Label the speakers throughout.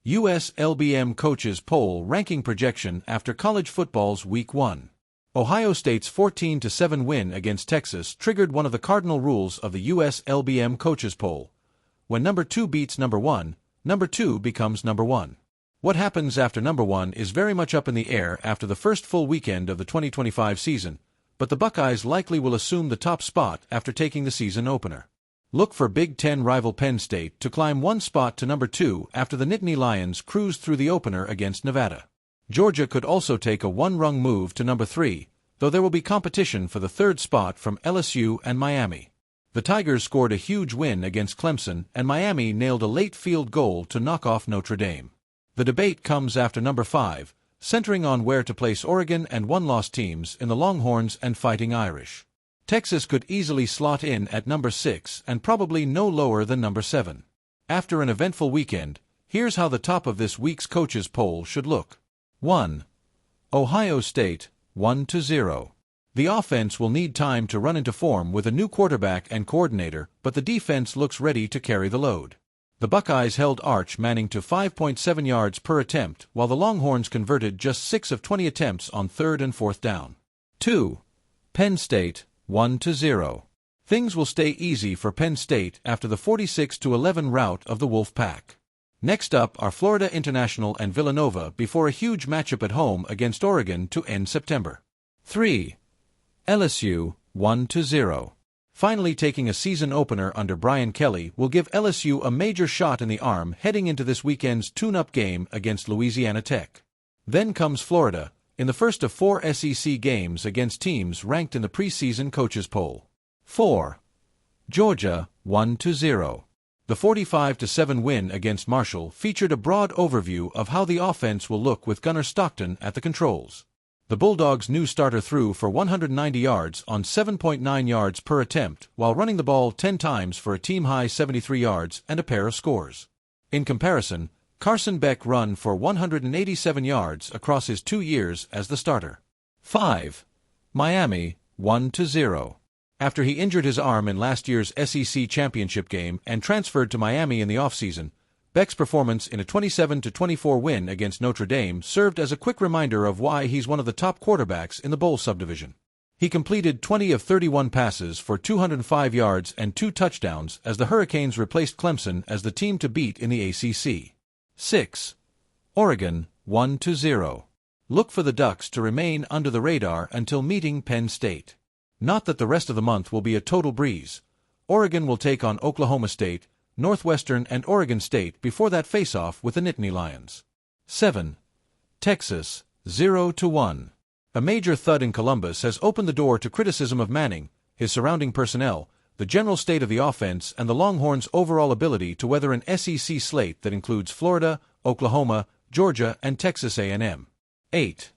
Speaker 1: US LBM Coaches Poll ranking projection after college football's Week 1. Ohio State's 14-7 win against Texas triggered one of the cardinal rules of the US LBM Coaches Poll. When number 2 beats number 1, number 2 becomes number 1. What happens after number 1 is very much up in the air after the first full weekend of the 2025 season, but the Buckeyes likely will assume the top spot after taking the season opener. Look for Big Ten rival Penn State to climb one spot to number 2 after the Nittany Lions cruised through the opener against Nevada. Georgia could also take a one-rung move to number 3, though there will be competition for the third spot from LSU and Miami. The Tigers scored a huge win against Clemson, and Miami nailed a late field goal to knock off Notre Dame. The debate comes after number 5, centering on where to place Oregon and one-loss teams in the Longhorns and Fighting Irish. Texas could easily slot in at number 6 and probably no lower than number 7. After an eventful weekend, here's how the top of this week's coaches poll should look. 1. Ohio State, 1-0. The offense will need time to run into form with a new quarterback and coordinator, but the defense looks ready to carry the load. The Buckeyes held Arch Manning to 5.7 yards per attempt, while the Longhorns converted just 6 of 20 attempts on 3rd and 4th down. 2. Penn State, 1-0. Things will stay easy for Penn State after the 46-11 rout of the Wolf Pack. Next up are Florida International and Villanova before a huge matchup at home against Oregon to end September. 3. LSU, 1-0. Finally taking a season opener under Brian Kelly will give LSU a major shot in the arm heading into this weekend's tune-up game against Louisiana Tech. Then comes Florida, in the first of 4 SEC games against teams ranked in the preseason coaches poll. 4. Georgia, 1-0. The 45-7 win against Marshall featured a broad overview of how the offense will look with Gunnar Stockton at the controls. The Bulldogs' new starter threw for 190 yards on 7.9 yards per attempt while running the ball 10 times for a team-high 73 yards and a pair of scores. In comparison, Carson Beck ran for 187 yards across his 2 years as the starter. 5. Miami, 1-0. After he injured his arm in last year's SEC championship game and transferred to Miami in the offseason, Beck's performance in a 27-24 win against Notre Dame served as a quick reminder of why he's one of the top quarterbacks in the bowl subdivision. He completed 20 of 31 passes for 205 yards and 2 touchdowns as the Hurricanes replaced Clemson as the team to beat in the ACC. 6. Oregon, 1-0. Look for the Ducks to remain under the radar until meeting Penn State. Not that the rest of the month will be a total breeze. Oregon will take on Oklahoma State, Northwestern and Oregon State before that face-off with the Nittany Lions. 7. Texas, 0-1. A major thud in Columbus has opened the door to criticism of Manning, his surrounding personnel, the general state of the offense, and the Longhorns' overall ability to weather an SEC slate that includes Florida, Oklahoma, Georgia, and Texas A&M. 8.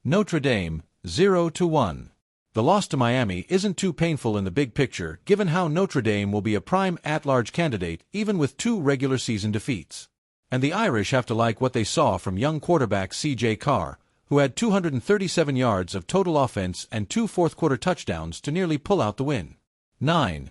Speaker 1: Notre Dame, 0-1. The loss to Miami isn't too painful in the big picture, given how Notre Dame will be a prime at-large candidate even with 2 regular season defeats. And the Irish have to like what they saw from young quarterback C.J. Carr, who had 237 yards of total offense and 2 fourth-quarter touchdowns to nearly pull out the win. 9.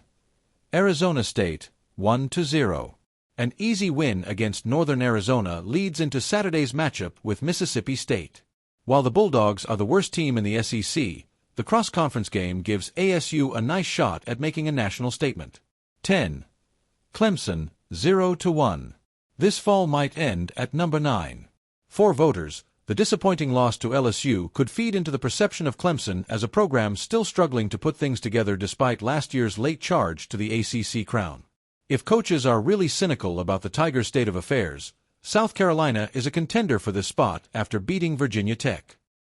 Speaker 1: Arizona State, 1-0. An easy win against Northern Arizona leads into Saturday's matchup with Mississippi State. While the Bulldogs are the worst team in the SEC, the cross-conference game gives ASU a nice shot at making a national statement. 10. Clemson, 0-1. This fall might end at number 9. For voters, the disappointing loss to LSU could feed into the perception of Clemson as a program still struggling to put things together despite last year's late charge to the ACC crown. If coaches are really cynical about the Tigers' state of affairs, South Carolina is a contender for this spot after beating Virginia Tech.